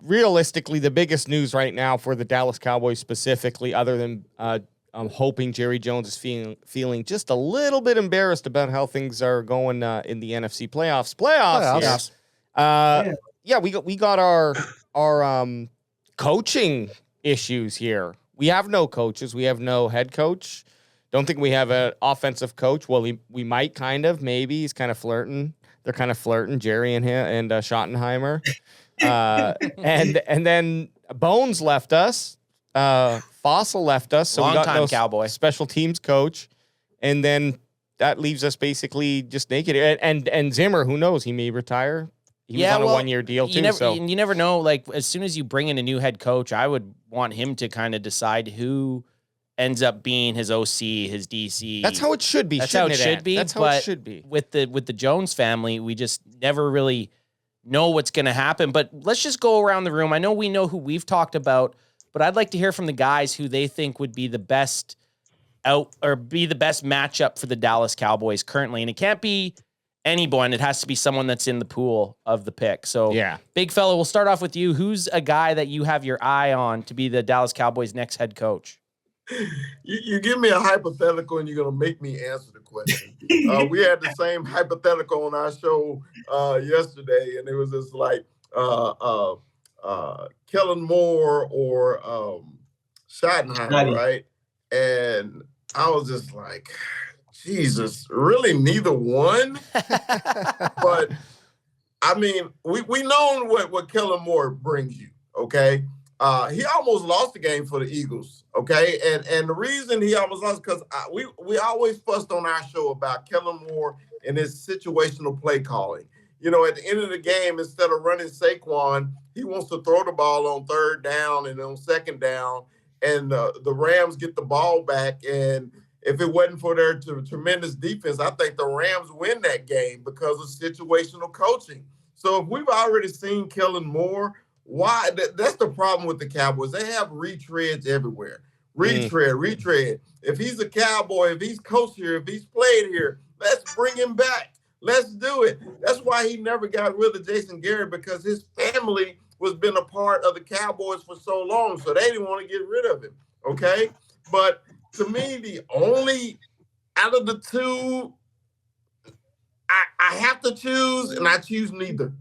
realistically, the biggest news right now for the Dallas Cowboys specifically, other than I'm hoping Jerry Jones is feeling just a little bit embarrassed about how things are going in the NFC playoffs. Yeah, we got our coaching issues here. We have no coaches. We have no head coach. Don't think we have an offensive coach. Well, we might maybe. He's kind of flirting. They're kind of flirting, Jerry and Schottenheimer. And then Bones left us. Fossil left us. So we got no Cowboy special teams coach. And then that leaves us basically just naked. And Zimmer, who knows? He may retire. He was on a 1-year deal too. You never know. Like, as soon as you bring in a new head coach, I would want him to kind of decide who ends up being his OC, his DC. That's how it should be. That's how it should be. That's how it should be. With the Jones family, we just never really know what's going to happen. But let's just go around the room. I know we know who we've talked about, but I'd like to hear from the guys who they think would be the best matchup for the Dallas Cowboys currently. And it can't be anyone. It has to be someone that's in the pool of the pick. So, yeah, big fella, we'll start off with you. Who's a guy that you have your eye on to be the Dallas Cowboys' next head coach? You give me a hypothetical and you're going to make me answer the question. We had the same hypothetical on our show yesterday, and it was just like Kellen Moore or Schottenheimer, right? And I was just like, Jesus, really neither one? But, I mean, we know what Kellen Moore brings you, okay? He almost lost the game for the Eagles, okay? And the reason he almost lost because we always fussed on our show about Kellen Moore and his situational play calling. You know, at the end of the game, instead of running Saquon, he wants to throw the ball on third down and on second down, and the Rams get the ball back. And if it wasn't for their tremendous defense, I think the Rams win that game because of situational coaching. So if we've already seen Kellen Moore, why? That's the problem with the Cowboys. They have retreads everywhere. Retread. If he's a Cowboy, if he's coached here, if he's played here, let's bring him back. Let's do it. That's why he never got rid of Jason Garrett, because his family was been a part of the Cowboys for so long, so they didn't want to get rid of him, okay? But to me, the only out of the two, I have to choose, and I choose neither.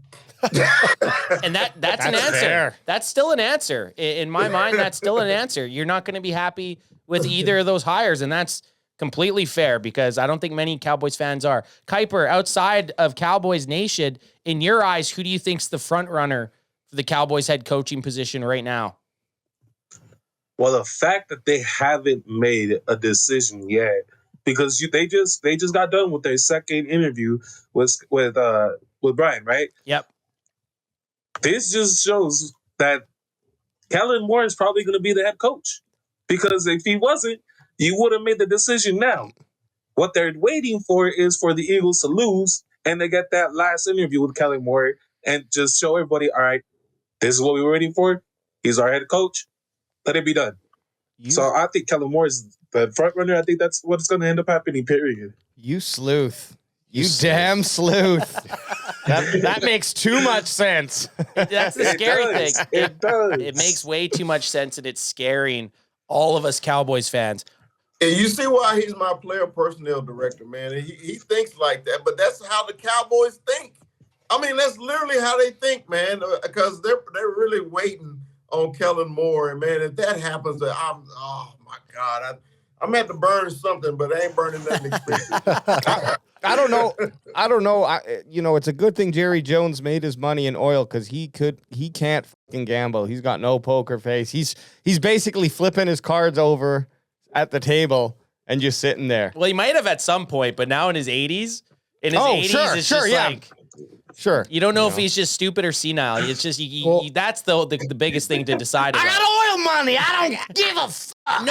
And that's an answer. Fair. That's still an answer. In my mind, that's still an answer. You're not going to be happy with either of those hires, and that's completely fair because I don't think many Cowboys fans are. Kuiper, outside of Cowboys Nation, in your eyes, who do you think's the front runner for the Cowboys head coaching position right now? Well, the fact that they haven't made a decision yet, because they just got done with their second interview with Brian, right? Yep. This just shows that Kellen Moore is probably going to be the head coach, because if he wasn't, you would have made the decision now. What they're waiting for is for the Eagles to lose and they get that last interview with Kellen Moore and just show everybody, all right, this is what we were waiting for. He's our head coach. Let it be done. So I think Kellen Moore is the front runner. I think that's what's going to end up happening, period. You sleuth. You damn sleuth. That makes too much sense. That's the scary thing. It does. It makes way too much sense, and it's scaring all of us Cowboys fans. And you see why he's my player personnel director, man. And he thinks like that, but that's how the Cowboys think. I mean, that's literally how they think, man, because they're really waiting on Kellen Moore. And, man, if that happens, oh, my God, I'm at to burn something, but I ain't burning nothing expensive. I don't know. It's a good thing Jerry Jones made his money in oil, because he can't fucking gamble. He's got no poker face. He's basically flipping his cards over at the table and just sitting there. Well, he might have at some point, but now in his 80s, it's just like, sure. You don't know if he's just stupid or senile. It's just that's the biggest thing to decide about. I got oil money. I don't give a fuck.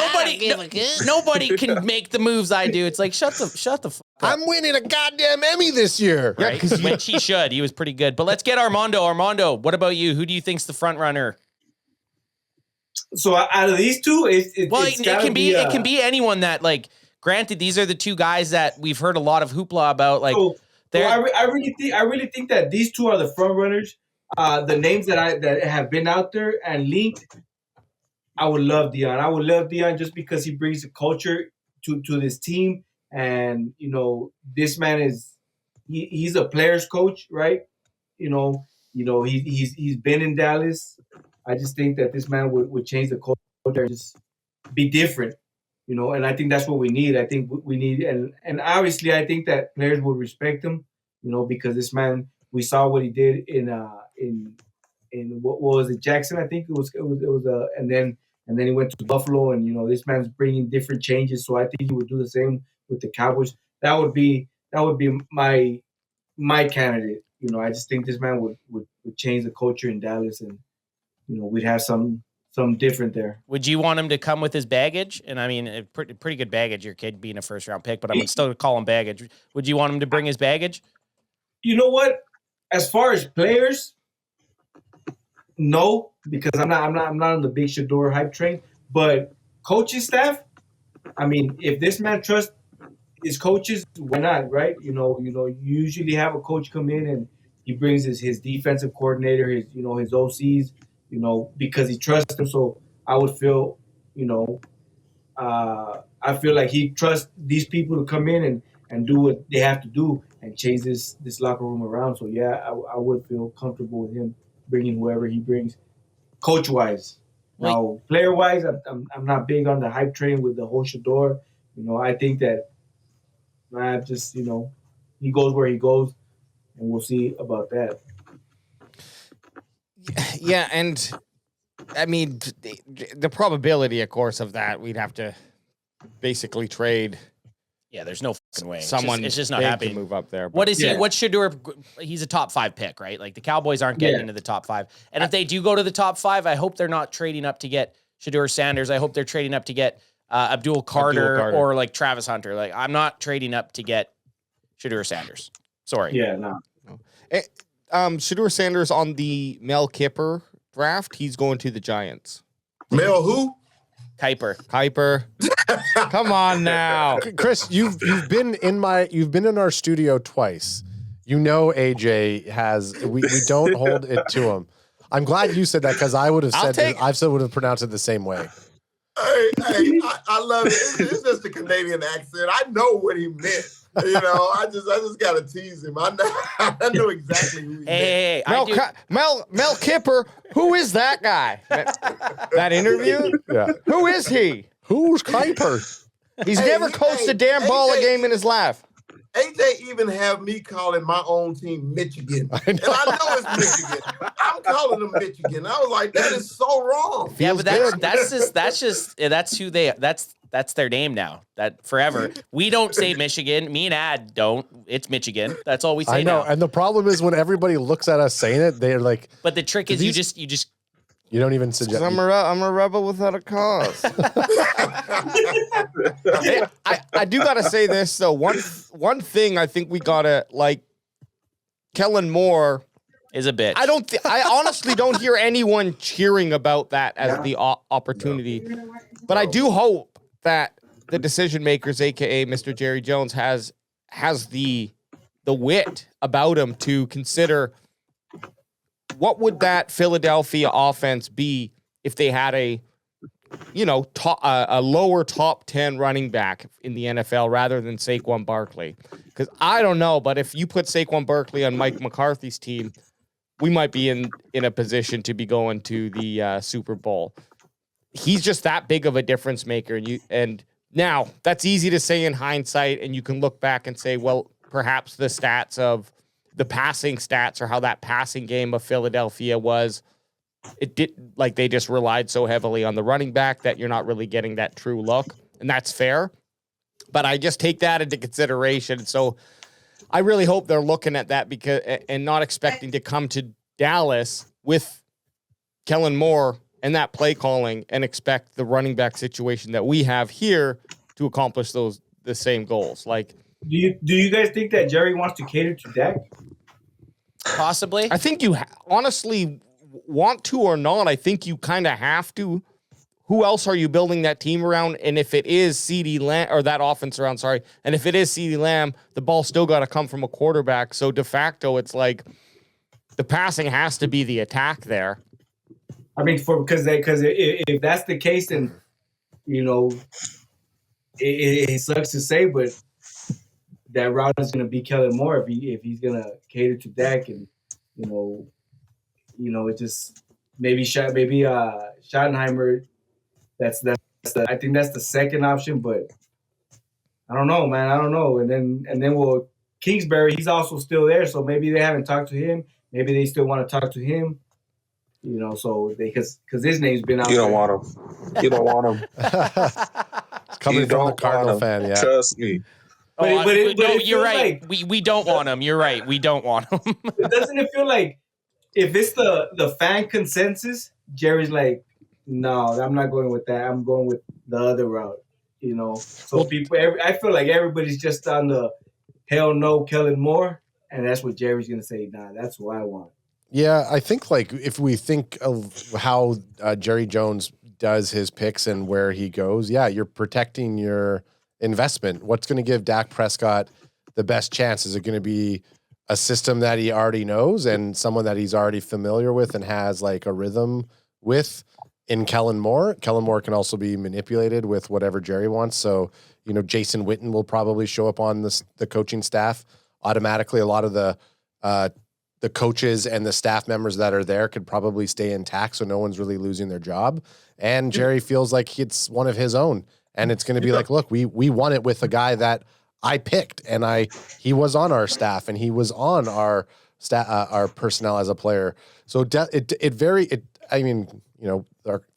Nobody can make the moves I do. It's like shut the fuck up. I'm winning a goddamn Emmy this year. Right? Which he should. He was pretty good. But let's get Armando. Armando, what about you? Who do you think's the front runner? So out of these two, it can be anyone that, like, granted, these are the two guys that we've heard a lot of hoopla about. Like, I really think that these two are the front runners. the names that have been out there and linked, I would love Deion. I would love Deion just because he brings a culture to this team, and this man he's a player's coach, right? He's been in Dallas. I just think that this man would change the culture and just be different, and I think that's what we need. I think we need, and obviously I think that players would respect him, because this man, we saw what he did in what was it, Jackson? I think and then he went to Buffalo, and this man's bringing different changes. So I think he would do the same with the Cowboys. That would be my candidate. I just think this man would change the culture in Dallas, and we'd have some different there. Would you want him to come with his baggage? And I mean, pretty good baggage, your kid being a first round pick, but I'm still call him baggage. Would you want him to bring his baggage? You know what? As far as players, no, because I'm not on the big Shador hype train. But coaching staff, I mean, if this man trusts his coaches, why not, right? You usually have a coach come in and he brings his defensive coordinator, his OCs, because he trusts them. So I would feel, I feel like he trusts these people to come in and do what they have to do and change this locker room around. So yeah, I would feel comfortable with him bringing whoever he brings, coach-wise. Now, player-wise, I'm not big on the hype train with the whole Shador. I think that just he goes where he goes, and we'll see about that. Yeah, and I mean the probability, of course, of that we'd have to basically trade. Yeah, there's no fucking way. Someone it's just not big happening. to move up there. What is he? What Shador? He's a top 5 pick, right? Like the Cowboys aren't getting into the top 5. And if they do go to the top 5, I hope they're not trading up to get Shador Sanders. I hope they're trading up to get Abdul Carter or like Travis Hunter. Like I'm not trading up to get Shador Sanders. Sorry. Yeah, no. Shador Sanders on the Mel Kiper draft. He's going to the Giants. Mel who? Kuiper. Come on now. Chris, you've been in our studio twice. AJ has we don't hold it to him. I'm glad you said that because I would have said I would have pronounced it the same way. Hey, I love it. It's just a Canadian accent. I know what he meant. I just gotta tease him. I know exactly who he Hey, Mel Kiper. Who is that guy? That interview? Yeah. Who is he? Who's Kuiper? He's never coached a damn ball game in his life. AJ even have me calling my own team Michigan. And I know it's Michigan. I'm calling them Michigan. I was like, that is so wrong. Yeah, but that's their name now. That forever. We don't say Michigan. Me and Ad don't. It's Michigan. That's all we say. I know. Now. And the problem is when everybody looks at us saying it, they're like. But the trick is you don't even suggest. I'm a rebel without a cause. I do gotta say this though. One thing I think we gotta like. Kellen Moore is a bitch. I honestly don't hear anyone cheering about that as the opportunity, but I do hope that the decision makers, aka Mr. Jerry Jones, has the wit about him to consider. What would that Philadelphia offense be if they had a lower top 10 running back in the NFL rather than Saquon Barkley? Because I don't know, but if you put Saquon Barkley on Mike McCarthy's team, we might be in a position to be going to the Super Bowl. He's just that big of a difference maker. And now that's easy to say in hindsight, and you can look back and say, well, perhaps the passing stats or how that passing game of Philadelphia was, they just relied so heavily on the running back that you're not really getting that true look. And that's fair. But I just take that into consideration. So I really hope they're looking at that and not expecting to come to Dallas with Kellen Moore and that play calling and expect the running back situation that we have here to accomplish the same goals. Like, do you guys think that Jerry wants to cater to Dak? Possibly. I think you honestly want to or not. I think you kind of have to. Who else are you building that team around? And if it is CeeDee Lamb, or that offense around, sorry. And if it is CeeDee Lamb, the ball still got to come from a quarterback. So de facto, it's like The passing has to be the attack there. I mean, because if that's the case, then it sucks to say, but that route is going to be Kellen Moore if he's going to cater to Dak, and it just maybe Schottenheimer. I think that's the second option, but I don't know, man. I don't know. And then Kingsbury, he's also still there, so maybe they haven't talked to him. Maybe they still want to talk to him. So because his name's been out. You don't want him. You don't want him. It's coming from the Cardinal fan, yeah. Trust me. But you're right. We don't want him. You're right. We don't want him. Doesn't it feel like if it's the fan consensus, Jerry's like, no, I'm not going with that. I'm going with the other route. So I feel like everybody's just on the hell no Kellen Moore, and that's what Jerry's gonna say. Nah, that's what I want. Yeah, I think like if we think of how Jerry Jones does his picks and where he goes, yeah, you're protecting your investment. What's going to give Dak Prescott the best chance? Is it going to be a system that he already knows and someone that he's already familiar with and has like a rhythm with in Kellen Moore? Kellen Moore can also be manipulated with whatever Jerry wants. So, Jason Witten will probably show up on the coaching staff automatically. A lot of the coaches and the staff members that are there could probably stay intact, so no one's really losing their job. And Jerry feels like it's one of his own, and it's going to be like, look, we won it with a guy that I picked, and he was on our staff, and he was on our personnel as a player. So the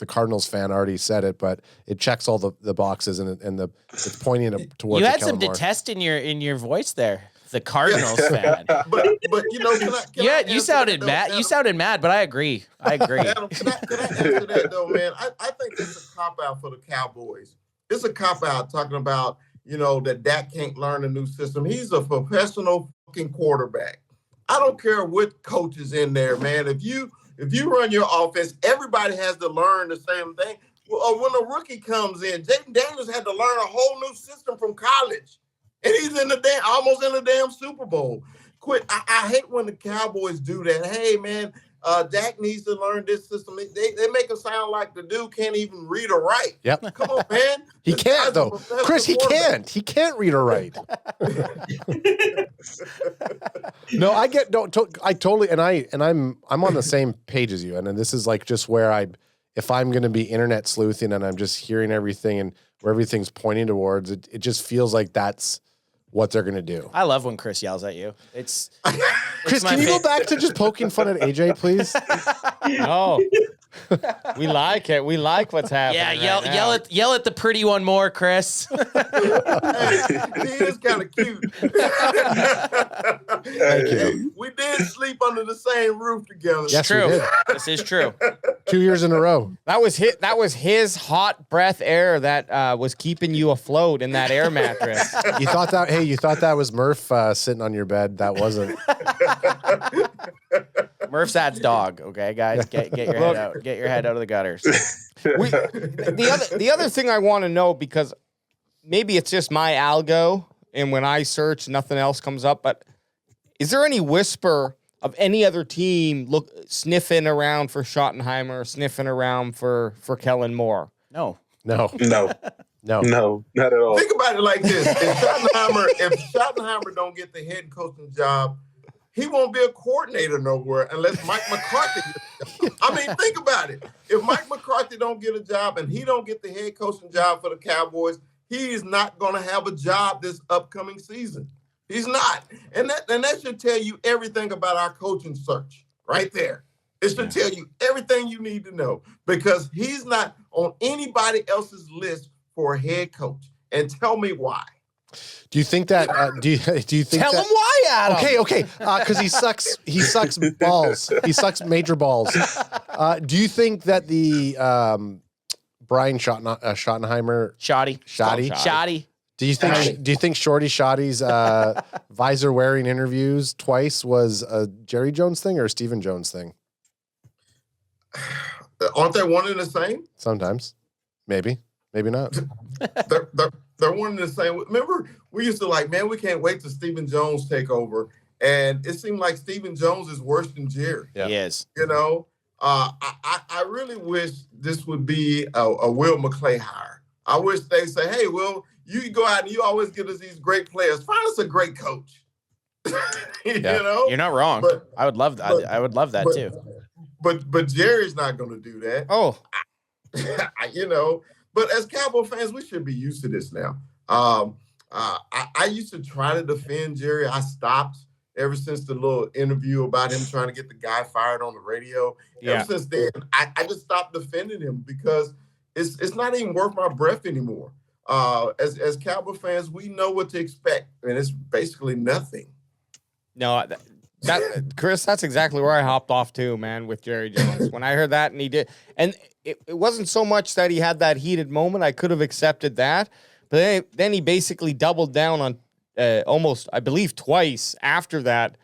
Cardinals fan already said it, but it checks all the boxes, and it's pointing towards. You had some detest in your voice there. The Cardinals fan. But you sounded mad. You sounded mad, but I agree. Adam, can I answer that though, man? I think it's a cop out for the Cowboys. It's a cop out talking about that Dak can't learn a new system. He's a professional fucking quarterback. I don't care what coach is in there, man. If you run your offense, everybody has to learn the same thing. Well, when a rookie comes in, Jaden Daniels had to learn a whole new system from college. And he's almost in the damn Super Bowl. Quit. I hate when the Cowboys do that. Hey, man, Dak needs to learn this system. They make it sound like the dude can't even read or write. Yep. Come on, man. He can't, though. Chris, he can't. He can't read or write. No, I totally, and I'm on the same page as you. And then this is like just where if I'm going to be internet sleuthing and I'm just hearing everything and where everything's pointing towards, it just feels like that's what they're going to do. I love when Chris yells at you. Chris, can you go back to just poking fun at AJ, please? No. We like it. We like what's happening. Yeah, yell at the pretty one more, Chris. Hey, he is kind of cute. Thank you. We did sleep under the same roof together. Yes, true. we did. This is true. 2 years in a row. That was his hot breath air that was keeping you afloat in that air mattress. You thought that was Murph sitting on your bed. That wasn't. Murph's dad's dog. Okay, guys, get your head out. Get your head out of the gutters. The other thing I want to know, because maybe it's just my algo, and when I search, nothing else comes up. But is there any whisper of any other team sniffing around for Schottenheimer, sniffing around for Kellen Moore? No, not at all. Think about it like this: if Schottenheimer don't get the head coaching job, he won't be a coordinator nowhere unless Mike McCarthy gets a job. I mean, think about it. If Mike McCarthy don't get a job and he don't get the head coaching job for the Cowboys, he is not going to have a job this upcoming season. He's not. And that should tell you everything about our coaching search right there. It should tell you everything you need to know, because he's not on anybody else's list for a head coach. And tell me why. Do you think that? Do you think? Tell him why, Adam. Okay. Because he sucks. He sucks balls. He sucks major balls. Do you think that the Brian Schottenheimer Shoddy? Do you think Shorty Shoddy's visor wearing interviews twice was a Jerry Jones thing or a Stephen Jones thing? Aren't they one and the same? Sometimes, maybe not. They're one and the same. Remember, we used to like, man, we can't wait till Stephen Jones take over. And it seemed like Stephen Jones is worse than Jerry. Yeah. He is. You know, I really wish this would be a Will McClay hire. I wish they say, hey, Will, you go out and you always get us these great players. Find us a great coach. You know? You're not wrong. But, I would love that. I would love that too. But Jerry's not going to do that. Oh, You know, but as Cowboy fans, we should be used to this now. I used to try to defend Jerry. I stopped ever since the little interview about him trying to get the guy fired on the radio. Yeah. Ever since then, I just stopped defending him because it's not even worth my breath anymore. As Cowboy fans, we know what to expect, and it's basically nothing. no, that Chris, that's exactly where I hopped off too, man, with Jerry Jones. When I heard that and he did, and it wasn't so much that he had that heated moment. I could have accepted that, but then he basically doubled down on almost, I believe, twice after that,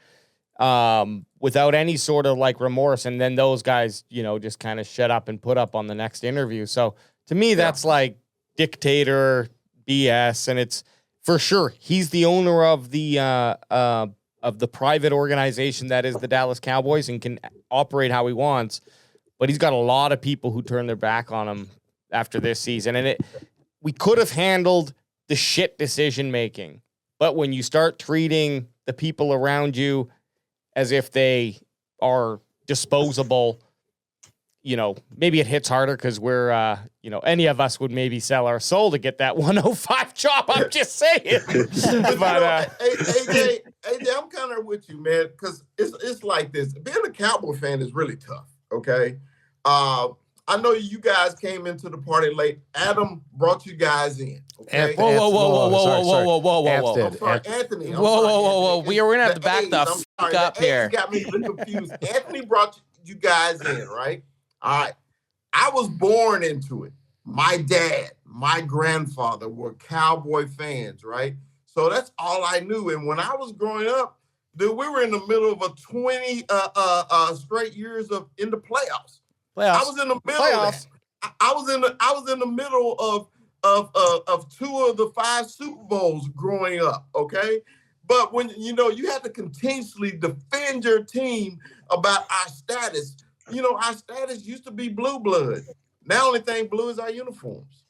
without any sort of like remorse. And then those guys, you know, just kind of shut up and put up on the next interview. So to me, that's like dictator BS, and it's for sure he's the owner of the private organization that is the Dallas Cowboys and can operate how he wants. But he's got a lot of people who turn their back on him after this season, and we could have handled the shit decision making. But when you start treating the people around you as if they are disposable, you know, maybe it hits harder because we're, you know, any of us would maybe sell our soul to get that 105 job. I'm just saying. But AJ, I'm kind of with you, man, because it's like this. Being a Cowboy fan is really tough, okay? I know you guys came into the party late. Adam brought you guys in. Okay? Whoa. Anthony. Whoa. We are going to have to back the fuck up here. Got me confused. Anthony brought you guys in, right? All right. I was born into it. My dad, my grandfather were Cowboy fans, right? So that's all I knew. And when I was growing up, dude, we were in the middle of a 20 straight years in the playoffs. I was in the middle of that. I was in the middle of 2 of the 5 Super Bowls growing up, okay? But when you have to continuously defend your team about our status. You know, our status used to be blue blood. Now only thing blue is our uniforms.